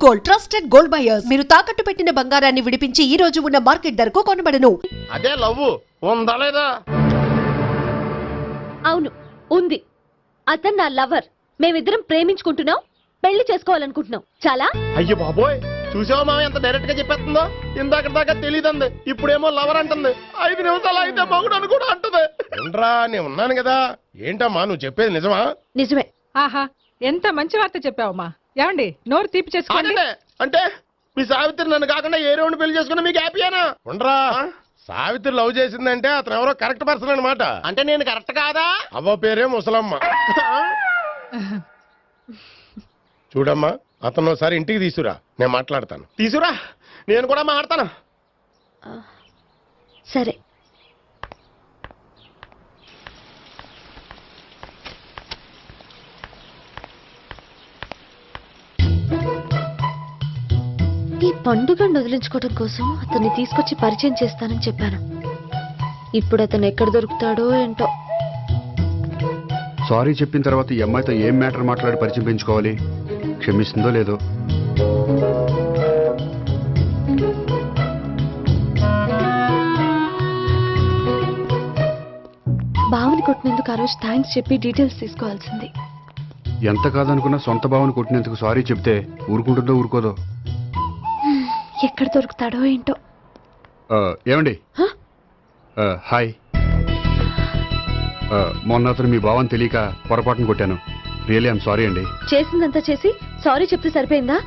Gold, trusted gold buyers. మీరు తాకట్టు పెట్టిన బంగారాన్ని విడిపించి ఈ రోజు ఉన్న మార్కెట్ ధరకు కొనబడను. అదే లవ్వు ఉందా లేదా? అవును, ఉంది. అతను నా లవర్. మేమిద్దరం ప్రేమించుకుంటున్నాం, పెళ్లి చేసుకోవాలనుకుంటున్నాం. చాలా. అయ్యో బాబోయ్, చూసావా మామ ఎంత డైరెక్ట్ గా చెప్పేస్తుందో? ఇందాక దాకా తెలియదండి, ఇప్పుడేమో లవర్ అంటుంది. 5 నిమిషాలు అయితే మగుడు అని కూడా అంటుంది. ఏంట్రా, నేను ఉన్నాను కదా. ఏంటమ్మా నువ్వు చెప్పేది నిజమా? నిజమే. ఆహా, ఎంత మంచి వార్త చెప్పావమ్మా. ఏమండి, నోరు తీపి చేసుకోండి. అంటే మీ సావిత్రి నన్ను కాకుండా ఏ రౌండ్ పెళ్లి చేసుకున్నా మీకు హ్యాపీయేనా? ఉండరా, సావిత్రి లవ్ చేసిందంటే అతను ఎవరో కరెక్ట్ పర్సన్ అనమాట. అంటే నేను కరెక్ట్ కాదా? అవ్వ పేరే ముసలమ్మ. చూడమ్మా, అతను ఒకసారి ఇంటికి తీసుకురా, నేను మాట్లాడతాను. తీసుకురా, నేను కూడా మాట్లాడతాను. సరే. ఈ పండుగను వదిలించుకోవడం కోసం అతన్ని తీసుకొచ్చి పరిచయం చేస్తానని చెప్పాను. ఇప్పుడు అతను ఎక్కడ దొరుకుతాడో ఏంటో. సారీ చెప్పిన తర్వాత ఈ అమ్మాయితో ఏం మ్యాటర్ మాట్లాడి పరిచయం పెంచుకోవాలి? క్షమిస్తుందో లేదో. బావని కొట్టినందుకు ఆ రోజు థ్యాంక్స్ చెప్పి డీటెయిల్స్ తీసుకోవాల్సింది. ఎంత కాదనుకున్నా సొంత భావన కొట్టినందుకు సారీ చెప్తే ఊరుకుంటుందో ఊరుకోదో. ఎక్కడ దొరుకుతాడో ఏంటో. ఏమండి, హాయ్. మొన్న అతను మీ భావన తెలియక పొరపాటును కొట్టాను. రియల్లీ ఐఎమ్ సారీ అండి. చేసిందంతా చేసి సారీ చెప్తే సరిపోయిందా?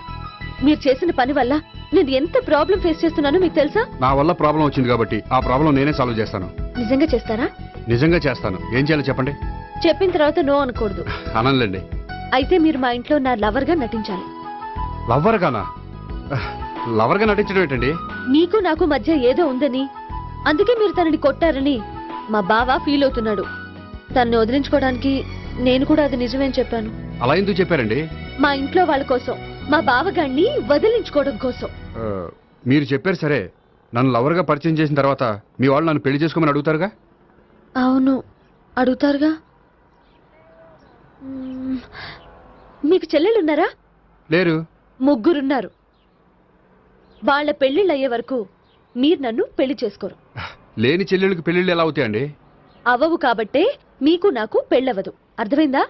మీరు చేసిన పని వల్ల నేను ఎంత ప్రాబ్లం ఫేస్ చేస్తున్నానో మీకు తెలుసా? నా వల్ల ప్రాబ్లం వచ్చింది కాబట్టి ఆ ప్రాబ్లం నేనే సాల్వ్ చేస్తాను. నిజంగా చేస్తారా? నిజంగా చేస్తాను. ఏం చేయాలో చెప్పండి. చెప్పిన తర్వాత నో అనకూడదు. అనండి. అయితే మీరు మా ఇంట్లో నా లవర్ గా నటించాలి. లవర్ గానా? లవర్ గా నటించడం ఏంటండి? నీకు నాకు మధ్య ఏదో ఉందని, అందుకే మీరు తనని కొట్టారని మా బావ ఫీల్ అవుతున్నాడు. తనని వదిలించుకోవడానికి నేను కూడా అది నిజమేని చెప్పాను. అలా ఎందుకు చెప్పారండి? మా ఇంట్లో వాళ్ళ కోసం, మా బావగాన్ని వదిలించుకోవడం కోసం. మీరు చెప్పారు సరే, నన్ను లవర్ గా పరిచయం చేసిన తర్వాత మీ వాళ్ళు నన్ను పెళ్లి చేసుకోమని అడుగుతారుగా? అవును, అడుగుతారుగా. మీకు చెల్లెలున్నారా? లేరు. ముగ్గురున్నారు. వాళ్ళ పెళ్లిళ్ళు అయ్యే వరకు మీరు నన్ను పెళ్లి చేసుకోరు. లేని చెల్లెళ్ళకి పెళ్లిళ్ళు ఎలా అవుతాయండి? అవ్వవు కాబట్టే మీకు నాకు పెళ్ళవదు. అర్థమైందా?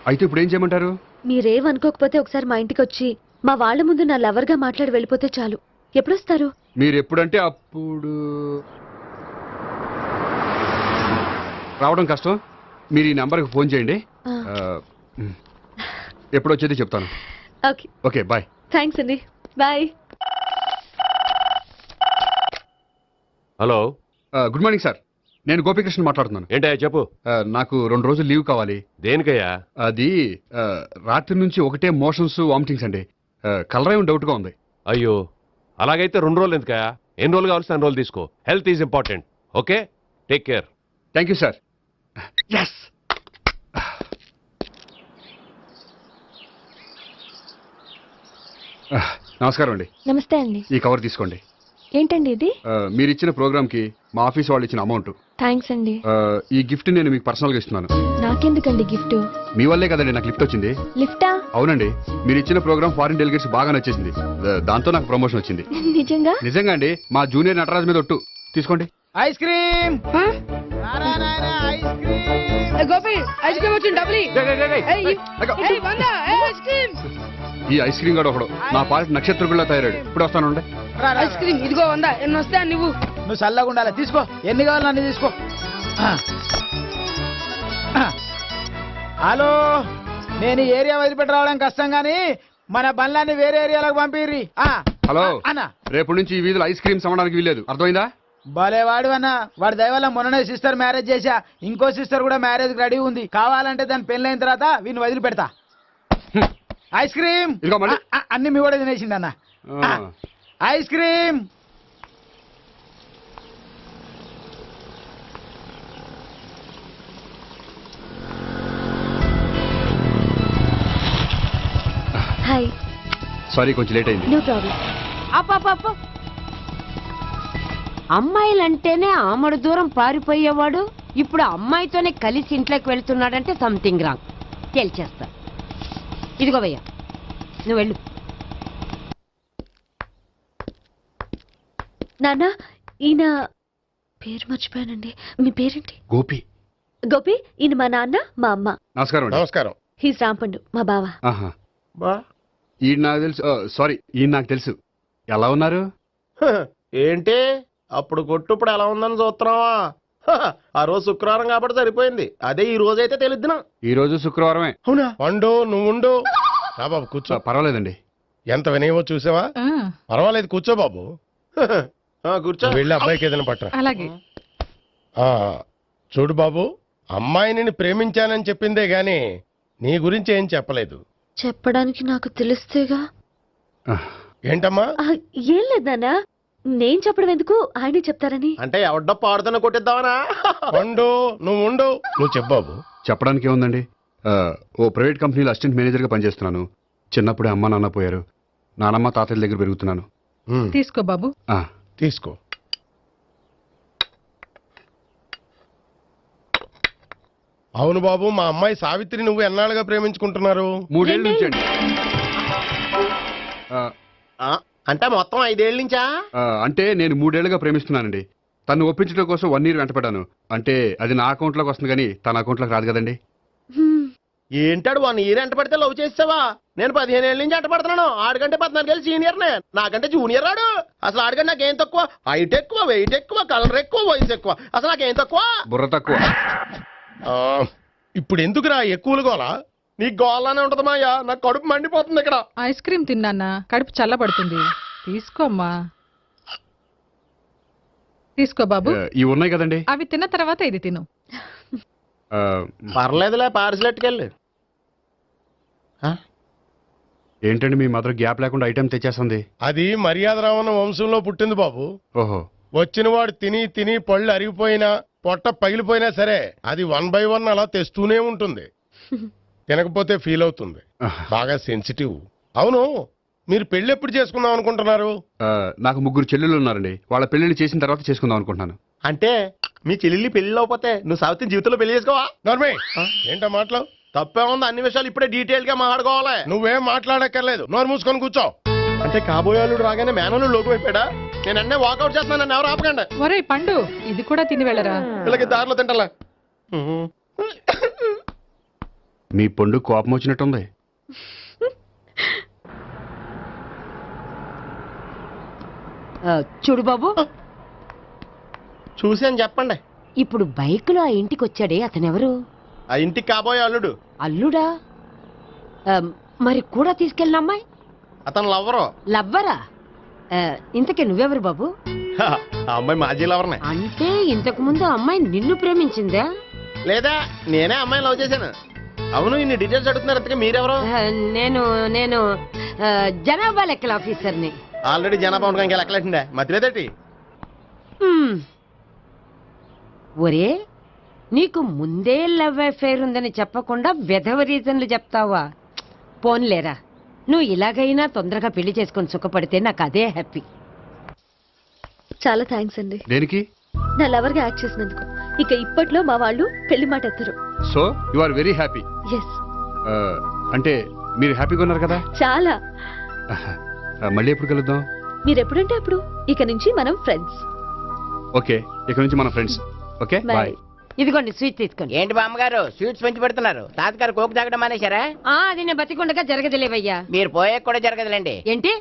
అయితే ఇప్పుడు ఏం చేయమంటారు? మీరేమనుకోకపోతే ఒకసారి మా ఇంటికి వచ్చి మా వాళ్ళ ముందు నా లవర్ గా మాట్లాడి వెళ్ళిపోతే చాలు. ఎప్పుడొస్తారు? మీరు ఎప్పుడంటే అప్పుడు. రావడం కష్టం. మీరు ఈ నంబర్కి ఫోన్ చేయండి. ఎప్పుడు వచ్చేది చెప్తాను. ఓకే. Okay, bye. థ్యాంక్స్ అండి, bye. Hello, good morning sir. నేను గోపికృష్ణ మాట్లాడుతున్నాను. ఏంటయ్యా చెప్పు. నాకు 2 రోజులు లీవ్ కావాలి. దేనికయ్యా? అది రాత్రి నుంచి ఒకటే మోషన్స్, వామిటింగ్స్ అండి. కలరేం డౌట్ గా ఉంది. అయ్యో, అలాగైతే 2 రోజులు ఎందుకయ్యా? ఎన్ని రోజులు కావాల్సిన 2 రోజులు తీసుకో. Health is important. Okay, take care. Thank you sir. Yes. నమస్కారం అండి. నమస్తే అండి. ఈ కవర్ తీసుకోండి. ఏంటండి ఇది? మీరు ఇచ్చిన ప్రోగ్రామ్ కి మా ఆఫీస్ వాళ్ళు ఇచ్చిన అమౌంట్. థ్యాంక్స్ అండి. ఈ గిఫ్ట్ నేను మీకు పర్సనల్ గా ఇస్తున్నాను. నాకెందుకండి గిఫ్ట్? మీ వల్లే కదండి నాకు లిఫ్ట్ వచ్చింది. లిఫ్టా? అవునండి, మీరు ఇచ్చిన ప్రోగ్రామ్ ఫారిన్ డెలిగేట్స్ బాగా నచ్చేసింది. దాంతో నాకు ప్రమోషన్ వచ్చింది. నిజంగా? నిజంగా అండి. మా జూనియర్ నటరాజ్ మీద ఒట్టు. తీసుకోండి. Ice cream. Gopi, ice cream వచ్చింది. డబ్బులు ఈ ఐస్ క్రీమ్ గడ ఒకడు నా పాలిట నక్షత్రకుల్లా తయారాడు. ఇప్పుడు వస్తాను. ఐస్ క్రీమ్ ఇదిగో 100. ఎన్ని వస్తా నువ్వు చల్లగా ఉండాలి. తీసుకో, ఎన్ని కావాలి అన్ని తీసుకో. హలో, నేను ఈ ఏరియా వదిలిపెట్టి రావడం కష్టం గానీ మన బండ్లన్నీ వేరే ఏరియాలకు పంపిర్రి. హలో అన్న, రేపు నుంచి ఈ వీధిలో ఐస్ క్రీమ్స్ అమ్మడానికి వీల్లేదు. అర్థమైందా? భలే వాడు అన్న. వాడి దయవల్ల మొన్ననే సిస్టర్ మ్యారేజ్ చేశా. ఇంకో సిస్టర్ కూడా మ్యారేజ్ రెడీ ఉంది. కావాలంటే దాని పెళ్ళైన తర్వాత వీడిని వదిలిపెడతా. ఐస్ క్రీమ్ అన్ని మీ కూడా తినేసిండి అన్న. Ice cream. హాయ్. సారీ, కొంచెం లేట్ అయింది. No problem. అప్ప అమ్మాయిలంటేనే ఆమడు దూరం పారిపోయేవాడు ఇప్పుడు అమ్మాయితోనే కలిసి ఇంట్లోకి వెళ్తున్నాడంటే సంథింగ్ రాంగ్. తేల్చేస్తా. ఇదిగో భయ్యా, నువ్వు వెళ్ళు. నాన్న ఈయన పేరు మర్చిపోయానండి. మీ పేరేంటి? గోపి. గోపి, ఈయన మా నాన్న, మా అమ్మ. నమస్కారం అండి. నమస్కారం. హీస్ రాంపండు, మా బావ. ఆహా. బా ఈయన నాకు తెలుసు. సారీ, ఈయన నాకు తెలుసు. ఎలా ఉన్నారు? హ, ఏంటి అప్పుడు కొట్టు ఇప్పుడు ఎలా ఉందని చూస్తున్నావా? హ, ఆ రోజు శుక్రవారం కాబట్టి సరిపోయింది. అదే ఈ రోజు అయితే తెలిద్దునా. ఈ రోజు శుక్రవారమే. అవునా? వండు నువ్వు ఉండు. రా బాబు కూర్చో. పర్వాలేదండి. ఎంత వినయమో చూసావా? ఆ, పర్వాలేదు కూర్చో బాబు. హ, కూర్చో. వెళ్ళి అబ్బాయికి ఏదైనా పట్ట. అలాగే. చూడు బాబు, అమ్మాయిని ప్రేమించానని చెప్పిందే గాని నీ గురించి ఏం చెప్పలేదు. చెప్పడానికి నాకు తెలిస్తేగా. ఏంటమ్మా? ఏం లేదు నాన్న, నేను చెప్పడం ఎందుకు, ఆయనే చెప్తారని. అంటే ఎవడ్డో పాడుతున్న కొట్టిద్దామనా? వండు నువ్వు ఉండు. నువ్వు చెప్పు బాబు. చెప్పడానికి ఏముందండి, ఓ ప్రైవేట్ కంపెనీలో అసిస్టెంట్ మేనేజర్గా పనిచేస్తున్నాను. చిన్నప్పుడే అమ్మ నాన్న పోయారు. నానమ్మ తాతయ్య దగ్గర పెరుగుతున్నాను. తీసుకో బాబు. ఆ, తీసుకో. అవును బాబు, మా అమ్మాయి సావిత్రి నువ్వు ఎన్నాళ్ళుగా ప్రేమించుకుంటున్నారు? 3 ఏళ్ళ నుంచి అండి. అంటే మొత్తం 5 ఏళ్ళ నుంచా? అంటే నేను 3 ఏళ్ళుగా ప్రేమిస్తున్నానండి. తను ఒప్పించడం కోసం 1 year వెంటపడ్డాను. అంటే అది నా అకౌంట్లోకి వస్తుంది కానీ తన అకౌంట్లోకి రాదు కదండి. ఏంటాడు 1 year ఎంట పడితే లవ్ చేసావా? నేను 15 ఏళ్ళ నుంచి ఎంట పడుతున్నాను. ఆడికంటే 14 ఏళ్ళు సీనియర్నే. నాకంటే జూనియర్ రాడు. అసలు ఆడికంటే నాకేం తక్కువ? హైట్ ఎక్కువ, వెయిట్ ఎక్కువ, కలర్ ఎక్కువ, వయసు ఎక్కువ. అసలు నాకేం తక్కువ? బుర్ర తక్కువ. ఇప్పుడు ఎందుకురా ఎక్కువలు గోలా? నీకు గోలానే ఉంటది మాయా. నాకు కడుపు మండిపోతుంది ఇక్కడ. ఐస్ క్రీమ్ తిన్నానా, కడుపు చల్లబడుతుంది. తీసుకోమ్మా. తీసుకో బాబు. ఇవి ఉన్నాయి కదండి. అవి తిన్న తర్వాత ఇది తిను. పర్లేదులే, పార్సిల్ ఎట్టుకెళ్ళి. ఏంటండి మీ మదర్ గ్యాప్ లేకుండా ఐటెం తెచ్చేస్తుంది? అది మర్యాద రావణ వంశంలో పుట్టింది బాబు. ఓహో. వచ్చిన వాడు తిని తిని పళ్ళు అరిగిపోయినా పొట్ట పగిలిపోయినా సరే అది 1 by 1 అలా తెస్తూనే ఉంటుంది. తినకపోతే ఫీల్ అవుతుంది. బాగా సెన్సిటివ్. అవును, మీరు పెళ్లి ఎప్పుడు చేసుకుందాం అనుకుంటున్నారు? నాకు 3 చెల్లెళ్ళు ఉన్నారండి. వాళ్ళ పెళ్లిళ్ళు చేసిన తర్వాత చేసుకుందాం అనుకుంటున్నాను. అంటే మీ చెల్లెల్ని పెళ్లి లేకపోతే నువ్వు సావిత్రి జీవితంలో పెళ్లి చేసుకోవా? నర్మే, ఏంటో మాటలు? తప్పే ఉంది. అన్ని విషయాలు ఇప్పుడే డీటెయిల్ గా మాట్లాడుకోవాలి. నువ్వేం మాట్లాడక్కర్లేదు. నోరు మూసుకొని కూర్చో. అంటే కాబోయేవాళ్ళు రాగానే మేనలు లోకి అయిపోయాడా? నేను అన్నీ వాకౌట్ చేస్తున్నాను. నన్ను ఎవరు ఆపకండి. ఒరే పండు, ఇది కూడా తిని వెళ్ళరా. వీళ్ళకి దారిలో తింటలే. మీ పండు కోపం వచ్చినట్టుంది. చూడు బాబు, చూసి అని చెప్పండి. ఇప్పుడు బైక్ లో ఆ ఇంటికి వచ్చాడే అతనెవరు? ఆ ఇంటికి కాబోయే అల్లుడు. అల్లుడా? మరి కూడా తీసుకెళ్ళిన అమ్మాయి అతను లవ్వరు. లవ్వరా? ఇంతకీ నువ్వెవరు బాబు? ఆ అమ్మాయి మాజీ లవర్నే. అంటే ఇంతకు ముందు అమ్మాయి నిన్ను ప్రేమించిందా? లేదా నేనే అమ్మాయిని లవ్ చేశాను. అవును, ఇన్ని డీటెయిల్స్ అడుగుతున్నారు. ఇంతకీ మీరెవరు? నేను నేను జనాభా లెక్కల ఆఫీసర్ని. ఆల్రెడీ జనాభా ఉండగా ఇంకా లెక్కలేటండే మధ్యలేదేటి? ఒరే, నీకు ముందే లవ్ అఫైర్ ఉందని చెప్పకుండా వెధవ రీజన్లు చెప్తావా? పోన్లేరా, నువ్వు ఇలాగైనా తొందరగా పెళ్లి చేసుకొని సుఖపడితే నాకు అదే హ్యాపీ. చాలా థ్యాంక్స్ అండి. దేనికి? నా లవర్ గా యాక్ట్ చేసినందుకు. ఇక ఇప్పట్లో మా వాళ్ళు పెళ్లి మాట ఎత్తరు. So you are very happy. Yes. అంటే మీరు హ్యాపీగా ఉన్నారు కదా? చాలా. మళ్ళీ ఎప్పుడు కలుద్దాం? మీరు ఎప్పుడంటే అప్పుడు. ఇక నుంచి మనం ఫ్రెండ్స్. ఓకే, ఇక నుంచి మన ఫ్రెండ్స్. Okay, bye. ఇదిగోండి స్వీట్ తీసుకోండి. ఏంటి బామ్మగారు స్వీట్స్ పెంచి పెడుతున్నారు? తాతగారు కోక్ తాగడం మానేశారా? అది నేను బతికుండగా జరగదులేవయ్యా. మీరు పోయే కూడా జరగదులేండి. ఏంటి?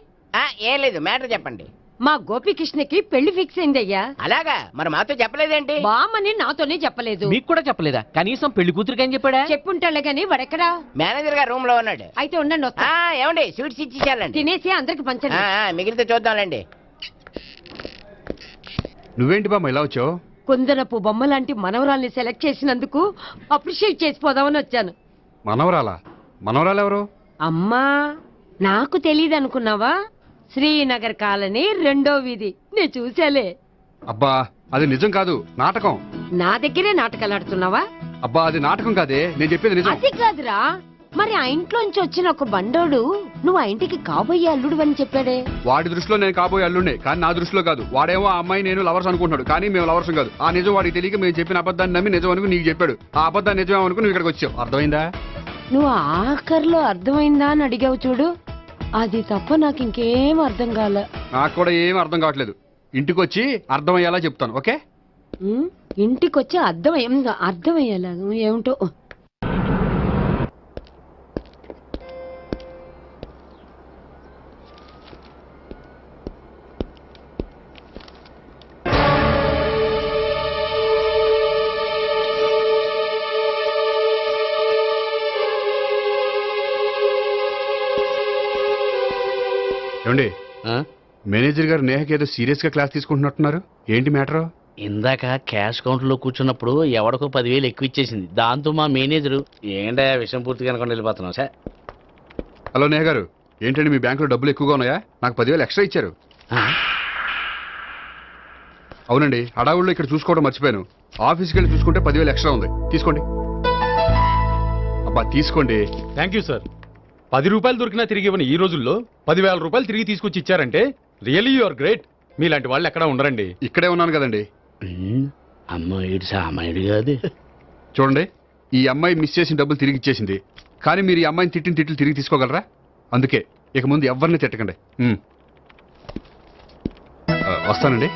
ఏం లేదు, మ్యాటర్ చెప్పండి. మా గోపికృష్ణకి పెళ్లి ఫిక్స్ అయిందయ్యా. అలాగా? మరి మాతో చెప్పలేదేంటి? బామ్మని నాతోనే చెప్పలేదు. మీకు కూడా చెప్పలేదా? కనీసం పెళ్లి కూతురికి అని చెప్పాడా? చెప్పుంటాలే గాని వాడెక్కడా? మేనేజర్ గారు రూమ్ లో ఉన్నాడు. అయితే ఉండండి, వస్తా. ఏమండి స్వీట్స్ ఇచ్చేసాలండి. తినేసి అందరికి పంచండి. మిగిలితే చూద్దాంలేండి. నువ్వేంటి బామ్మ ఇలా వచ్చావు? కుందనపు బొమ్మ లాంటి మనవరాల్ని సెలెక్ట్ చేసినందుకు అప్రిషియేట్ చేసిపోదామని వచ్చాను. మనవరాలా? మనవరాలు ఎవరు? అమ్మా, నాకు తెలియదు అనుకున్నావా? శ్రీనగర్ కాలనీ 2వ వీధి. నేను చూసాలే. అబ్బా, అది నిజం కాదు, నాటకం. నా దగ్గరే నాటకాలు ఆడుతున్నావా? అబ్బా, అది నాటకం కాదే, నేను చెప్పేది నిజం. అది కాదురా, మరి ఆ ఇంట్లోంచి వచ్చిన ఒక బండోడు నువ్వు ఆ ఇంటికి కాబోయే అల్లుడు అని చెప్పాడే. వాడి దృష్టిలో నేను కాబోయే అల్లుడే, కానీ నా దృష్టిలో కాదు. వాడేమో ఆ అమ్మాయి నేను లవర్స్ అనుకుంటున్నాడు, కానీ మేము లవర్స్ కాదు. ఆ నిజం వాడికి తెలియక మేము చెప్పిన అబద్ధాన్ని నమ్మి నిజం అనుకుని నీకు చెప్పాడు. ఆ అబద్ధాన్ని నిజం అనుకుని నువ్వు ఇక్కడికి వచ్చావు. అర్థమైందా? నువ్వు ఆఖర్లో అర్థమైందా అని అడిగావు చూడు, అది తప్ప నాకు ఇంకేం అర్థం కాలే. నాకు కూడా ఏం అర్థం కావట్లేదు. ఇంటికి వచ్చి అర్థమయ్యేలా చెప్తాను, ఓకే? ఇంటికొచ్చి అర్థమయ్యేలాగా ఏమిటో. ఏమండి, మేనేజర్ గారు నేహకి ఏదో సీరియస్ గా క్లాస్ తీసుకుంటున్నట్టున్నారు, ఏంటి మ్యాటర్? ఇందాక క్యాష్ కౌంటర్ లో కూర్చున్నప్పుడు ఎవడికో 10,000 ఎక్కువ ఇచ్చేసింది. దాంతో మా మేనేజర్ ఏంటా విషయం పూర్తిగా అనుకోండి వెళ్ళిపోతున్నాం సార్. హలో నేహ గారు, ఏంటండి మీ బ్యాంకులో డబ్బులు ఎక్కువగా ఉన్నాయా? నాకు 10,000 ఎక్స్ట్రా ఇచ్చారు. అవునండి, హడావుల్లో ఇక్కడ చూసుకోవడం మర్చిపోయాను. ఆఫీస్కి వెళ్ళి చూసుకుంటే 10,000 ఎక్స్ట్రా ఉంది, తీసుకోండి. అబ్బా తీసుకోండి. Thank you sir. 10 రూపాయలు దొరికినా తిరిగి ఇవ్వని ఈ రోజుల్లో 10,000 రూపాయలు తిరిగి తీసుకొచ్చి ఇచ్చారంటే రియలీ యు ఆర్ గ్రేట్. మీలాంటి వాళ్ళు ఎక్కడా ఉండరండి. ఇక్కడే ఉన్నాను కదండి. అమ్మాయిడు సామాయుడు కాదు. చూడండి, ఈ అమ్మాయి మిస్ చేసిన డబ్బులు తిరిగి ఇచ్చేసింది, కానీ మీరు ఈ అమ్మాయిని తిట్టిన తిట్లు తిరిగి తీసుకోగలరా? అందుకే ఇక ముందు ఎవరిని తిట్టకండి. వస్తానండి.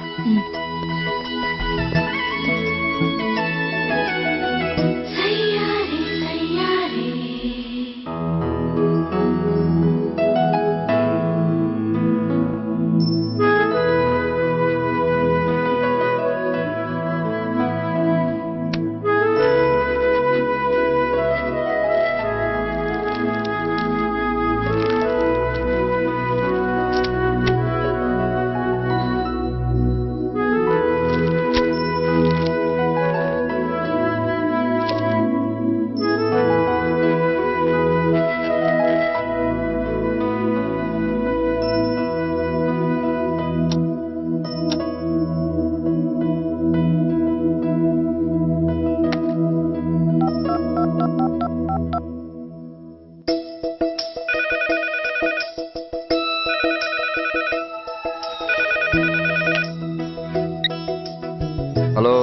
హలో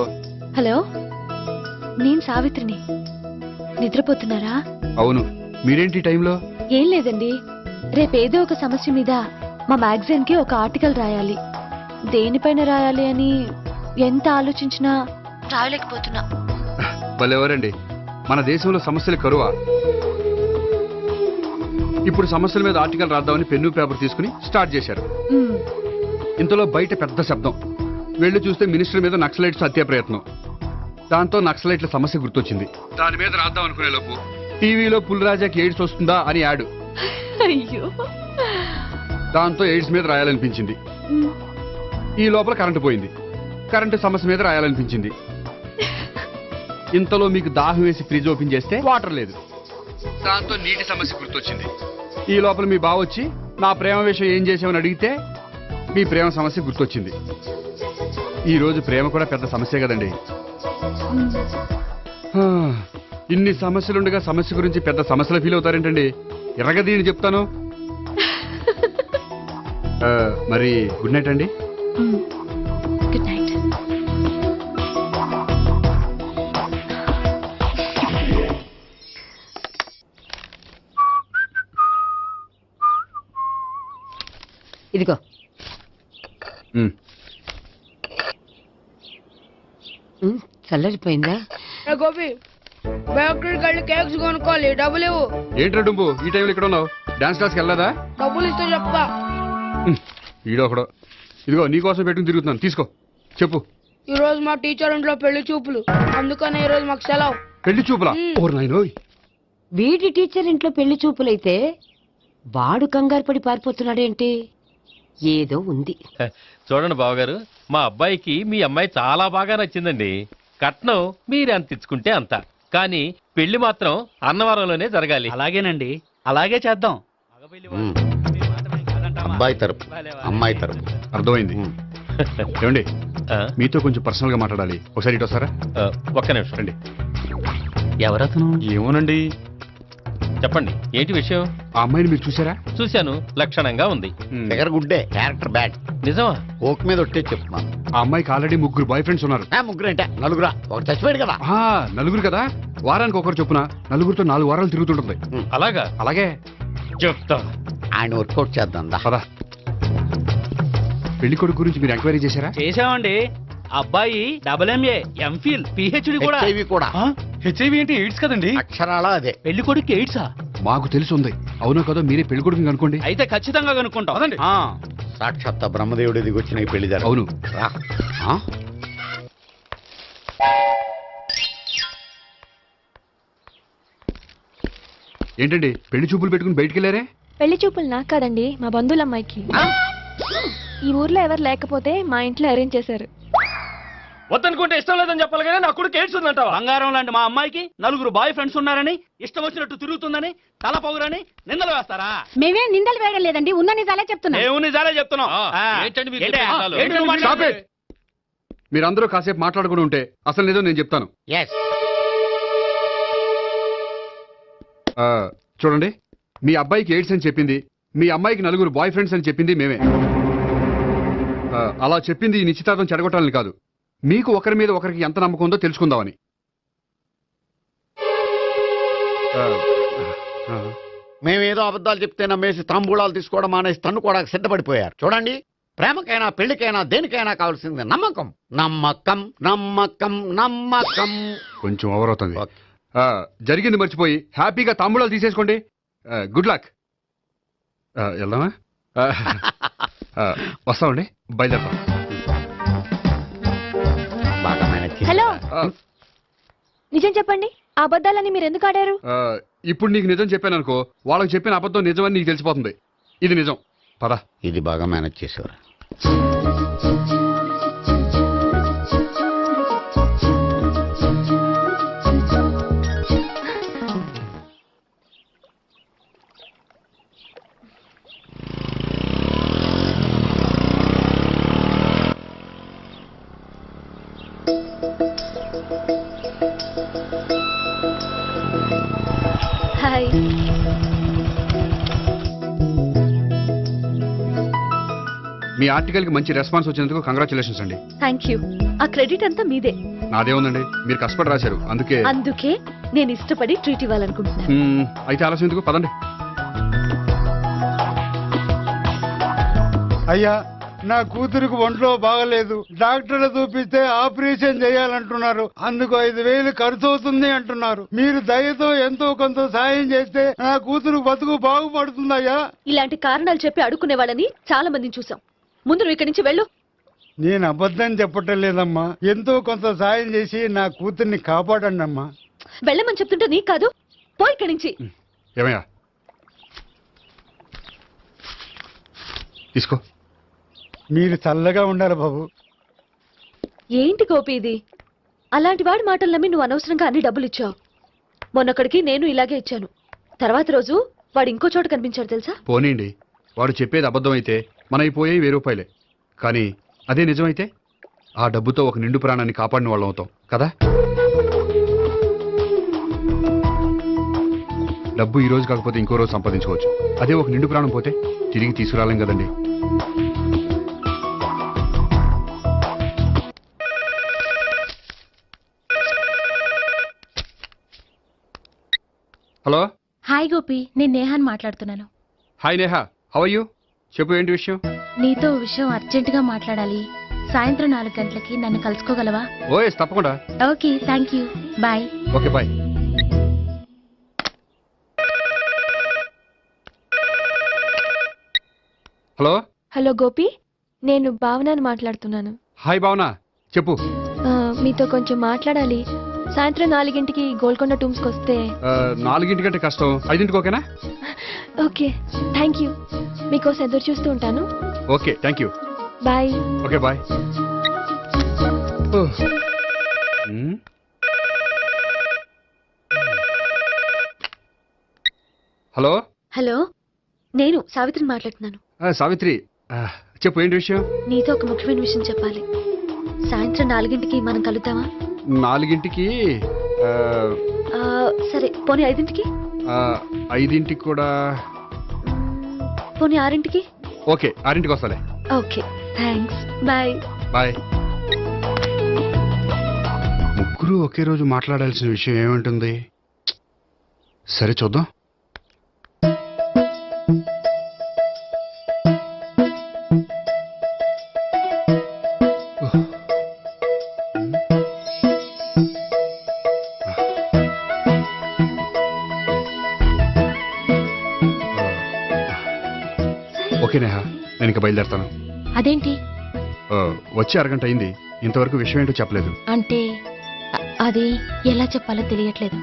హలో, నేను సావిత్రిని. నిద్రపోతున్నారా? అవును, మీరేంటి ఈ టైంలో? ఏం లేదండి, రేపేదో ఒక సమస్య మీద మా మ్యాగజైన్ కి ఒక ఆర్టికల్ రాయాలి. దేనిపైన రాయాలి అని ఎంత ఆలోచించినా రాయలేకపోతున్నా. భలేవారండి, మన దేశంలో సమస్యలు కరువా? ఇప్పుడు సమస్యల మీద ఆర్టికల్ రాద్దామని పెన్ను పేపర్ తీసుకుని స్టార్ట్ చేశారు. ఇంతలో బయట పెద్ద శబ్దం. వెళ్లి చూస్తే మినిస్టర్ మీద నక్సలైట్స్ హత్య ప్రయత్నం. దాంతో నక్సలైట్ల సమస్య గుర్తొచ్చింది. దాని మీద రాద్దాం అనుకునే లోపు టీవీలో పుల్రాజాకి ఎయిడ్స్ వస్తుందా అని యాడ్. అయ్యో, దాంతో ఎయిడ్స్ మీద రాయాలనిపించింది. ఈ లోపల కరెంటు పోయింది. కరెంటు సమస్య మీద రాయాలనిపించింది. ఇంతలో మీకు దాహం వేసి ఫ్రిడ్జ్ ఓపెన్ చేస్తే వాటర్ లేదు. దాంతో నీటి సమస్య గుర్తొచ్చింది. ఈ లోపల మీ బావ వచ్చి నా ప్రేమ విషయం ఏం చేసామని అడిగితే మీ ప్రేమ సమస్య గుర్తొచ్చింది. ఈ రోజు ప్రేమ కూడా పెద్ద సమస్య కదండి. ఇన్ని సమస్యలుండగా సమస్య గురించి పెద్ద సమస్యలు ఫీల్ అవుతారేంటండి? ఎర్రగదీని చెప్తాను. మరి గుడ్ నైట్ అండి. Good night. ఇదిగో. చల్లరిపోయిందా? గోపి, బేకరీకి వెళ్ళి కేక్స్ కొనుక్కోవాలి, డబ్బులు ఇవ్వు. ఏంట్రా డుంబు ఈ టైంలో ఇక్కడ ఉన్నావు? డాన్స్ క్లాస్కి వెళ్ళదా? డబ్బులు ఇస్తే చెప్తా. ఈడొకడు. ఇదిగో నీకోసం పెట్టుకుని తిరుగుతున్నాను, తీసుకో. చెప్పు. ఈ రోజు మా టీచర్ ఇంట్లో పెళ్లి చూపులు, అందుకని ఈ రోజు మాకు సెలవు. పెళ్లి చూపులా? ఓర్ నాయనోయ్. వీడి టీచర్ ఇంట్లో పెళ్లి చూపులైతే వాడు కంగారు పడి పారిపోతున్నాడేంటి? ఏదో ఉంది. చూడండి బావగారు, మా అబ్బాయికి మీ అమ్మాయి చాలా బాగా నచ్చిందండి. కట్నం మీరు ఎంత ఇచ్చుకుంటే అంత, కానీ పెళ్లి మాత్రం అన్నవరంలోనే జరగాలి. అలాగేనండి, అలాగే చేద్దాం. అబ్బాయి తరపు అమ్మాయి తరపు. అర్థమైంది. ఏమండి, మీతో కొంచెం పర్సనల్ గా మాట్లాడాలి. ఒకసారి ఇటు వస్తారా? ఒక్క నిమిషం రండి. ఎవరతను? ఏమోనండి, చెప్పండి ఏంటి విషయం? ఆ అమ్మాయిని మీరు చూసారా? చూశాను, లక్షణంగా ఉంది. దగ్గర గుడ్డే, క్యారెక్టర్ బ్యాడ్. నిజమా? ఓక్ మీద ఒట్టే చెప్తున్నాను. ఆ అమ్మాయికి ఆల్రెడీ 3 బాయ్ ఫ్రెండ్స్ ఉన్నారు. ముగ్గురు అంటే నలుగురా? ఒకటి చచ్చిపోయాడు కదా. నలుగురు కదా, వారానికి ఒకరు చొప్పున నలుగురితో 4 వారాలు తిరుగుతుంటుంది. అలాగా? అలాగే చెప్తా. ఆయన వర్కౌట్ చేద్దాం. పదా. పెళ్లి కొడుకు గురించి మీరు ఎంక్వైరీ చేశారా? చేసామండి. అబ్బాయి MA MPhil PhD కూడా. కూడా హెచ్ఐవి అంటే ఎయిడ్స్ కదండి. అక్షరాలా అదే. పెళ్లి కొడుకు ఎయిడ్సా? మాకు తెలిసి ఉంది. అవునో కదా, మీరే పెళ్లి కొడుకుని అనుకోండి. అయితే ఖచ్చితంగా కనుక్కుంటాం. సాక్షాత్ బ్రహ్మదేవుడి దిగి వచ్చిన ఈ పెళ్లి జరగదు. అవును. రా. ఏంటండి పెళ్లి చూపులు పెట్టుకుని బయటికి వెళ్ళారే? పెళ్లి చూపులు నాకు కాదండి, మా బంధువుల అమ్మాయికి. ఈ ఊర్లో ఎవరు లేకపోతే మా ఇంట్లో అరేంజ్ చేశారు. వద్దనుకుంటే ఇష్టం లేదని చెప్పాలి కానీ నా కొడుకు ఎయిడ్స్ ఉందంటావా? బంగారం లాంటి మా అమ్మాయికి 4 బాయ్ ఫ్రెండ్స్ ఉన్నారని, ఇష్టం వచ్చినట్టు తిరుగుతుందని, తల పౌరని నిందలు వేస్తారా? మేమేం నిందలు వేయడం లేదండి, ఉన్న నిజాలే చెప్తున్నాం. మేము నిజాలే చెప్తున్నాం. ఏంటండి మీరు ఏంటి? చెప్పే నిజాలు? ఏంటి నువ్వు మాట్లాడేది? Stop it! మీరందరూ కాసేపు మాట్లాడుకుని ఉంటే అసలు లేదో నేను చెప్తాను. చూడండి, మీ అబ్బాయికి ఎయిడ్స్ అని చెప్పింది, మీ అమ్మాయికి 4 బాయ్ ఫ్రెండ్స్ అని చెప్పింది మేమే. అలా చెప్పింది ఈ నిశ్చితార్థం చెడగొట్టాలని కాదు, మీకు ఒకరి మీద ఒకరికి ఎంత నమ్మకం ఉందో తెలుసుకుందామని. మేమేదో అబద్ధాలు చెప్తే నమ్మేసి తాంబూలాలు తీసుకోవడం మానేసి తన్ను కూడా సిద్ధపడిపోయారు. చూడండి, ప్రేమకైనా పెళ్లికైనా దేనికైనా కావాల్సింది నమ్మకం. నమ్మకం నమ్మకం నమ్మకం. కొంచెం ఓవర్ అవుతుంది. జరిగింది మర్చిపోయి హ్యాపీగా తాంబూలాలు తీసేసుకోండి. Good luck. వెళ్దామా? వస్తామండి, బయలుదేరతాం. హలో, నిజం చెప్పండి, ఆ అబద్ధాలని మీరు ఎందుకు ఆడారు? ఇప్పుడు నీకు నిజం చెప్పాను అనుకో, వాళ్ళకి చెప్పిన అబద్ధం నిజమని నీకు తెలిసిపోతుంది. ఇది నిజం. పద. ఇది బాగా మేనేజ్ చేసేవారు. హాయ్. మీ ఆర్టికల్ కి మంచి రెస్పాన్స్ వచ్చినందుకు కంగ్రాచులేషన్స్ అండి. Thank you. ఆ క్రెడిట్ అంతా మీదే. నాదే ఉందండి, మీరు కష్టపడి రాశారు. అందుకే నేను ఇష్టపడి ట్రీట్ ఇవ్వాలనుకుంటున్నాను. అయితే ఆలస్యం ఎందుకు, పదండి. అయ్యా, నా కూతురికి ఒంట్లో బాగలేదు, డాక్టర్లు చూపిస్తే ఆపరేషన్ చేయాలంటున్నారు. అందుకు 5,000 ఖర్చు అవుతుంది అంటున్నారు. మీరు దయతో ఎంతో కొంత సాయం చేస్తే నా కూతురు బతుకు బాగుపడుతుందయ్యా. ఇలాంటి కారణాలు చెప్పి అడుక్కునే వాళ్ళని చాలా మందిని చూసాం. ముందు నువ్వు ఇక్కడి నుంచి వెళ్ళు. నేను అబద్ధం చెప్పటం లేదమ్మా, ఎంతో కొంత సాయం చేసి నా కూతుర్ని కాపాడండి అమ్మా. వెళ్ళమని చెప్తుంటే నీకు కాదు, పో ఇక్కడి నుంచి. ఏమయ్యా, తీసుకో. మీరు చల్లగా ఉండాలి బాబు. ఏంటి గోపి ఇది? అలాంటి వాడి మాటలు నమ్మి నువ్వు అనవసరంగా అన్ని డబ్బులు ఇచ్చావు. మొన్నొక్కడికి నేను ఇలాగే ఇచ్చాను. తర్వాత రోజు వాడు ఇంకో చోట కనిపించాడు తెలుసా? పోనీండి, వాడు చెప్పేది అబద్ధం అయితే మనైపోయాయి 1000 రూపాయలే. కానీ అదే నిజమైతే ఆ డబ్బుతో ఒక నిండు ప్రాణాన్ని కాపాడిన వాళ్ళం అవుతాం కదా. డబ్బు ఈ రోజు కాకపోతే ఇంకో రోజు సంపాదించుకోవచ్చు. అదే ఒక నిండు ప్రాణం పోతే తిరిగి తీసుకురాలేం కదండి. హలో. హాయ్ గోపి, నేను నేహాన్ మాట్లాడుతున్నాను. Hi Neha, how are you? చెప్పు, ఏంటి విషయం? నీతో విషయం అర్జెంటుగా మాట్లాడాలి. సాయంత్రం 4 గంటలకి నన్ను కలుసుకోగలవా? ఓఎస్, తప్పకుండా. Okay, thank you, bye. Okay, bye. Hello. Hello Gopi, నేను భావనని మాట్లాడుతున్నాను. హాయ్ భావన, చెప్పు. మీతో కొంచెం మాట్లాడాలి. సాయంత్రం 4 గోల్కొండ టూమ్స్కి వస్తే. 4 కష్టం, 5 ఓకేనా? Okay, thank you. మీకోసం ఎదురు చూస్తూ ఉంటాను. Okay, thank you. Bye. Okay, bye. Hello. Hello, నేను సావిత్రిని మాట్లాడుతున్నాను. సావిత్రి, చెప్పు, ఏంటి విషయం? నీతో ఒక ముఖ్యమైన విషయం చెప్పాలి. సాయంత్రం 4 మనం కలుద్దామా? 4 సరే, పోనీ 5. 5 కూడా. పోనీ 6. ఓకే, 6 వస్తాలే. Okay, thanks. బాయ్. బాయ్. ముగ్గురు ఒకే రోజు మాట్లాడాల్సిన విషయం ఏముంటుంది? సరే, చూద్దాం. ఓకే నేహ, నేను ఇక బయలుదేరుతాను. అదేంటి? వచ్చి అరగంట అయింది, ఇంతవరకు విషయం ఏంటో చెప్పలేదు. అంటే అది ఎలా చెప్పాలో తెలియట్లేదు.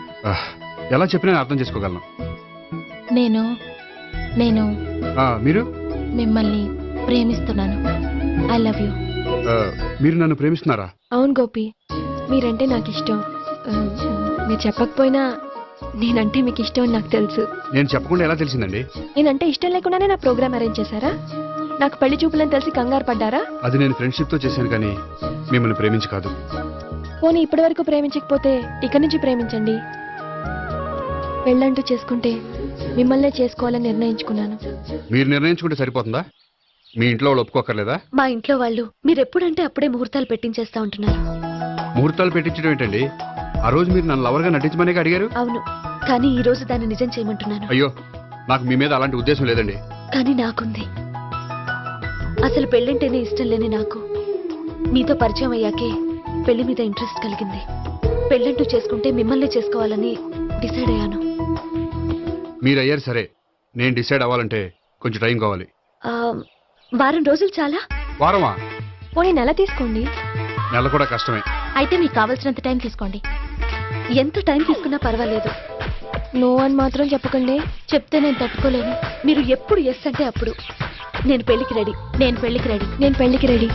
ఎలా చెప్పినా నేను అర్థం చేసుకోగలను. నేను నేను మీరు? మిమ్మల్ని ప్రేమిస్తున్నాను. I love you. మీరు నన్ను ప్రేమిస్తున్నారా? అవును గోపి, మీరంటే నాకు ఇష్టం. మీరు చెప్పకపోయినా నేనంటే మీకు ఇష్టం అని నాకు తెలుసు. నేను చెప్పకుండా ఎలా తెలిసిందండి? నేనంటే ఇష్టం లేకుండానే నా ప్రోగ్రామ్ అరేంజ్ చేశారా? నాకు పెళ్లి చూపులని తెలిసి కంగారు పడ్డారా? అది నేను ఫ్రెండ్షిప్ తో చేశాను కానీ మిమ్మల్ని ప్రేమించి కాదు. పోనీ ఇప్పటి వరకు ప్రేమించకపోతే ఇక నుంచి ప్రేమించండి. పెళ్ళంటూ చేసుకుంటే మిమ్మల్నే చేసుకోవాలని నిర్ణయించుకున్నాను. మీరు నిర్ణయించుకుంటే సరిపోతుందా? మీ ఇంట్లో వాళ్ళు ఒప్పుకోకర్లేదా? మా ఇంట్లో వాళ్ళు మీరెప్పుడంటే అప్పుడే ముహూర్తాలు పెట్టించేస్తా ఉంటున్నారు. ముహూర్తాలు పెట్టించడం ఏంటండి? ఆ రోజు మీరు నన్ను లవర్గా నటించమనే అడిగారు. అవును, కానీ ఈ రోజు దాన్ని నిజం చేయమంటున్నాను. అయ్యో, నాకు మీ మీద అలాంటి ఉద్దేశం లేదండి. కానీ నాకుంది. అసలు పెళ్ళంటేనే ఇష్టం లేని నాకు మీతో పరిచయం అయ్యాకే పెళ్లి మీద ఇంట్రెస్ట్ కలిగింది. పెళ్ళంటూ చేసుకుంటే మిమ్మల్ని చేసుకోవాలని డిసైడ్ అయ్యాను. మీరు అయ్యారు సరే, నేను డిసైడ్ అవ్వాలంటే కొంచెం టైం కావాలి. వారం రోజులు చాలా? వారమా? పోనీ నెల తీసుకోండి. నెల కూడా కష్టమే. అయితే మీకు కావాల్సినంత టైం తీసుకోండి. ఎంత టైం తీసుకున్నా పర్వాలేదు. నో అని మాత్రం చెప్పకండి. చెప్తే నేను తట్టుకోలేను. మీరు ఎప్పుడు ఎస్ అంటే అప్పుడు. నేను పెళ్లికి రెడీ. నేను పెళ్లికి రెడీ. నేను పెళ్లికి రెడీ.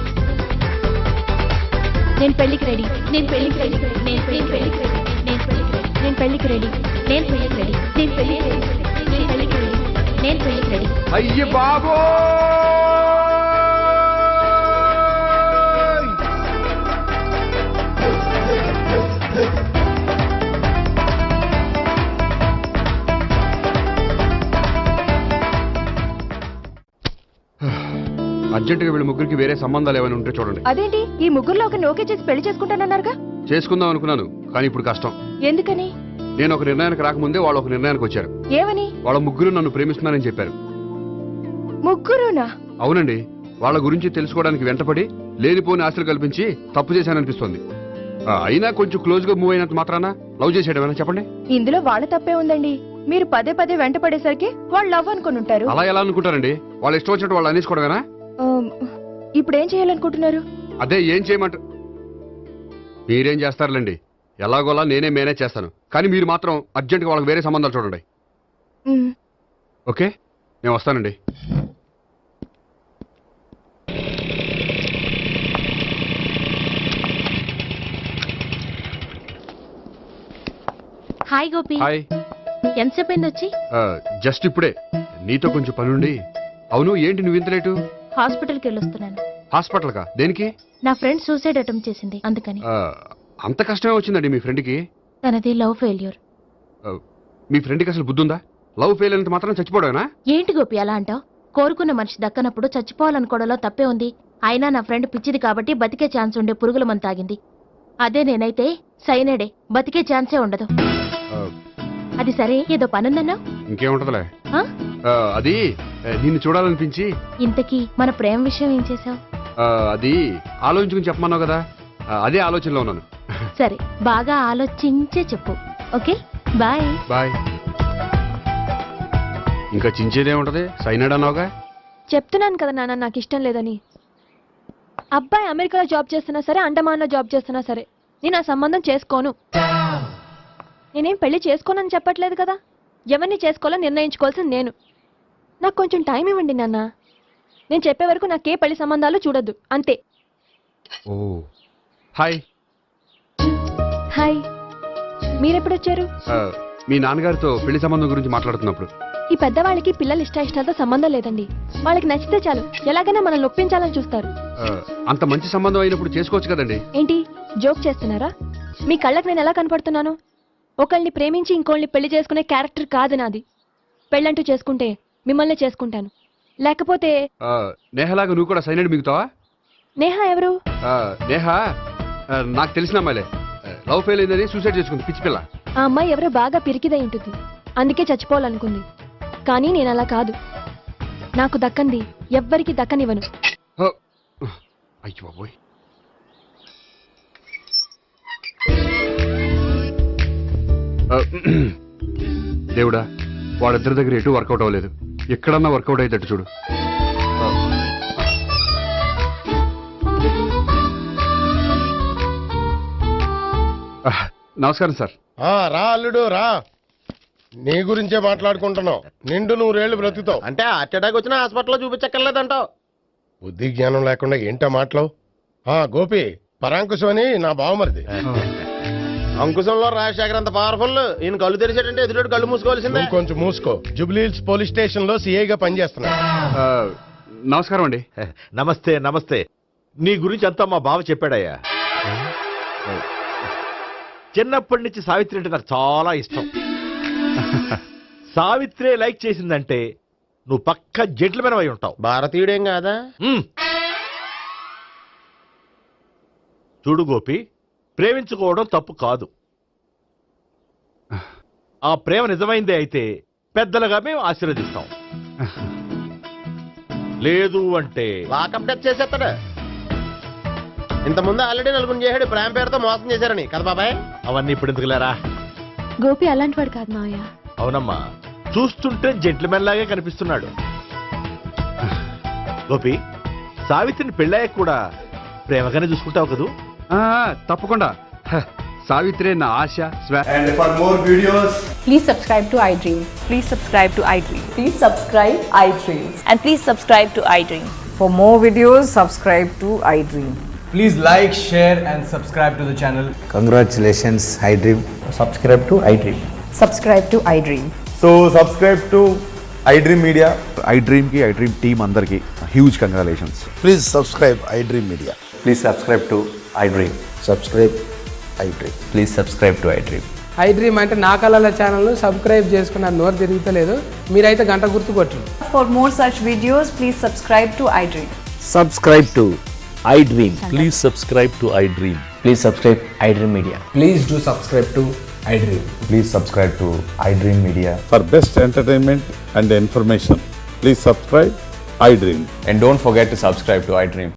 నేను పెళ్లికి రెడీ. నేను పెళ్లికి రెడీ. నేను పెళ్లికి రెడీ. నేను పెళ్లికి రెడీ. నేను పెళ్లికి రెడీ. నేను పెళ్లికి రెడీ. నేను పెళ్లికి రెడీ. నేను పెళ్లికి రెడీ. నేను పెళ్లికి రెడీ. అయ్య బాబో! అర్జెంటుగా వీళ్ళ ముగ్గురికి వేరే సంబంధాలు ఏమైనా ఉంటే చూడండి. అదేంటి, ఈ ముగ్గురులో ఒక ఓకే చేసి పెళ్లి చేసుకుంటానన్నారుగా? చేసుకుందాం అనుకున్నాను, కానీ ఇప్పుడు కష్టం. ఎందుకని? నేను ఒక నిర్ణయానికి రాకముందే వాళ్ళు ఒక నిర్ణయానికి వచ్చారు. ఏమని? వాళ్ళ ముగ్గురు నన్ను ప్రేమిస్తున్నారని చెప్పారు. ముగ్గురునా? అవునండి. వాళ్ళ గురించి తెలుసుకోవడానికి వెంటపడి లేనిపోని ఆశలు కల్పించి తప్పు చేశాననిపిస్తోంది. అయినా కొంచెం క్లోజ్ గా మూవ్ అయినంత మాత్రాన లవ్ చేసేయడమేనా చెప్పండి? ఇందులో వాళ్ళ తప్పే ఉందండి. మీరు పదే పదే వెంట పడేసరికి వాళ్ళు లవ్ అనుకుని ఉంటారు. అలా ఎలా అనుకుంటారండి? వాళ్ళు ఇష్టం వచ్చినట్టు వాళ్ళు అనేసుకోవడమేనా? ఇప్పుడు ఏం చేయాలనుకుంటున్నారు? అదే ఏం చేయమంటారు? మీరేం చేస్తారులేండి, ఎలాగోలా నేనే మేనేజ్ చేస్తాను. కానీ మీరు మాత్రం అర్జెంట్గా వాళ్ళకి వేరే సంబంధాలు చూడండి. ఓకే, నేను వస్తానండి. హాయ్ గోపి. హాయ్. ఎంతసేపు అయింది వచ్చి? జస్ట్ ఇప్పుడే. నీతో కొంచెం పనుండి. అవును, ఏంటి నువ్వు ఇంత లేటు? హాస్పిటల్కి వెళ్ళొస్తున్నాను. హాస్పిటల్ కా? దేనికి? నా ఫ్రెండ్ సూసైడ్ అటెంప్ట్ చేసింది, అందుకని. అంత కష్టమే వచ్చిందండి మీ ఫ్రెండ్కి? తనది లవ్ ఫెయిల్యూర్. మీ ఫ్రెండ్కి అసలు బుద్ధుందా? లవ్ ఫెయిల్ అయినంత మాత్రం చచ్చిపోవడమేనా? ఏంటి గోపి అలా అంటావు? కోరుకున్న మనిషి దక్కనప్పుడు చచ్చిపోవాలనుకోవడంలో తప్పే ఉంది. అయినా నా ఫ్రెండ్ పిచ్చిది కాబట్టి బతికే ఛాన్స్ ఉండే పురుగుల మందు తాగింది. అదే నేనైతే సైనడే, బతికే ఛాన్సే ఉండదు. అది సరే, ఏదో పనుందన్నావు. ఇంకేముంటదిలే. అది నిన్ను చూడాలనిపించి. ఇంతకీ మన ప్రేమ విషయం ఏం చేసావు? అది ఆలోచించుకుని చెప్పమన్నావు కదా, అదే ఆలోచనలో ఉన్నాను. సరే, బాగా ఆలోచించే చెప్పు. Okay, bye. బాయ్. ఇంకా చించేదే ఉంటది, సైనాడ్ అన్నావుగా. చెప్తున్నాను కదా నాన్న, నాకు ఇష్టం లేదని. అబ్బాయి అమెరికాలో జాబ్ చేస్తున్నా సరే, అండమాన్లో జాబ్ చేస్తున్నా సరే, నేను ఆ సంబంధం చేసుకోను. నేనేం పెళ్లి చేసుకోనని చెప్పట్లేదు కదా. ఎవరిని చేసుకోవాలో నిర్ణయించుకోవాల్సింది నేను. నాకు కొంచెం టైం ఇవ్వండి నాన్న. నేను చెప్పే వరకు నాకే పెళ్లి సంబంధాలు చూడొద్దు, అంతే. ఓ హాయ్. హాయ్, మీరెప్పుడు వచ్చారు? మీ నాన్నగారితో పెళ్లి సంబంధం గురించి మాట్లాడుతున్నప్పుడు. ఈ పెద్దవాళ్ళకి పిల్లల ఇష్టాలతో సంబంధం లేదండి. వాళ్ళకి నచ్చితే చాలు, ఎలాగైనా మనల్ని ఒప్పించాలని చూస్తారు. అంత మంచి సంబంధం అయినప్పుడు చేసుకోవచ్చు కదండి. ఏంటి జోక్ చేస్తున్నారా? మీ కళ్ళకి నేను ఎలా కనపడుతున్నాను? ఒకళ్ళని ప్రేమించి ఇంకోళ్ళని పెళ్లి చేసుకునే క్యారెక్టర్ కాదు నాది. పెళ్ళంటూ చేసుకుంటే మిమ్మల్ని చేసుకుంటాను, లేకపోతే. నేహలాగా నువ్వు కూడా సైనడ్ మిగుతావా? నేహ ఎవరు? నేహ నాకు తెలిసిన అమ్మాయిలే. లవ్ ఫెయిల్ అయిందని సూసైడ్ చేసుకుంది, పిచ్చి పిల్ల. ఆ అమ్మాయి ఎవరో బాగా పిరికిదై ఉంటుంది, అందుకే చచ్చిపోవాలనుకుంది. కానీ నేను అలా కాదు. నాకు దక్కంది ఎవ్వరికి దక్కనివ్వను. అయ్యో బాబోయ్. దేవుడా, వాళ్ళిద్దరి దగ్గర ఎటు వర్కౌట్ అవ్వలేదు. ఎక్కడన్నా వర్కౌట్ అయ్యేటట్టు చూడు. నమస్కారం సార్. రా అల్లుడు రా. నీ గురించే మాట్లాడుకుంటున్నావు. నిండు 100 బ్రతుకుతావు. అంటే హార్ట్ అటాక్ వచ్చిన హాస్పిటల్లో చూపించక్కర్లేదంటావు. బుద్ధి జ్ఞానం లేకుండా ఏంటో మాటలు. గోపి పరాంకుశం అని నా బావమరిది. అంకుశంలో రాజశేఖర్ అంత పవర్ఫుల్. ఈయన కళ్ళు తెరిచాడంటే ఎదురు కళ్ళు మూసుకోవాల్సిందే. నువ్వు కొంచెం మూసుకో. జూబ్లీహిల్స్ పోలీస్ స్టేషన్ లో సిఐగా పనిచేస్తున్నా. నమస్కారం అండి. నమస్తే నమస్తే. నీ గురించి అంతా మా బావ చెప్పాడయ్యా. చిన్నప్పటి నుంచి సావిత్రి అంటే నాకు చాలా ఇష్టం. సావిత్రే లైక్ చేసిందంటే నువ్వు పక్క జెంట్లమెన్ అయి ఉంటావు. భారతీయుడేం కాదా? చూడు గోపి, ప్రేమించుకోవడం తప్పు కాదు. ఆ ప్రేమ నిజమైందే అయితే పెద్దలుగా మేము ఆశీర్వదిస్తాం. లేదు అంటే లాకప్ డెత్ చేసేస్తాడు. ఇంతకుముందు ఆల్రెడీ నలుగురు చేశాడు ప్రేమ పేరుతో మోసం చేశారని కదా బాబాయ్. అవన్నీ ఇప్పుడు ఎందుకులేరా. గోపి అలాంటి వాడు కాదు మావయ్య. అవునమ్మా, చూస్తుంటే జెంట్లమెన్ లాగే కనిపిస్తున్నాడు. గోపి, సావిత్రిని పెళ్ళాక కూడా ప్రేమగానే చూసుకుంటావు కదూ? తప్పకుండా. సావిత్రి నా ఆశ. And for more videos, please subscribe to iDream. please subscribe to iDream. Please subscribe iDream. And please subscribe to iDream. For more videos, subscribe to iDream. Please like, share and subscribe to the channel. Congratulations, iDream. Subscribe to iDream. Subscribe to iDream. So subscribe to iDream Media. iDream ki iDream team andarki huge congratulations. Please subscribe iDream Media. Please subscribe to iDream. Subscribe iDream. Please subscribe to iDream. iDream అంటే నా కళల channel subscribe చేసుకున్న నోరు తిరుగుతలేదు. మీరైతే గంట గుర్తు కొట్టండి. For more such videos, please subscribe to iDream. Subscribe to iDream. Please subscribe to iDream. Please subscribe iDream Media. Please do subscribe to iDream. Please subscribe to iDream Media. For best entertainment and information, please subscribe iDream. And don't forget to subscribe to iDream.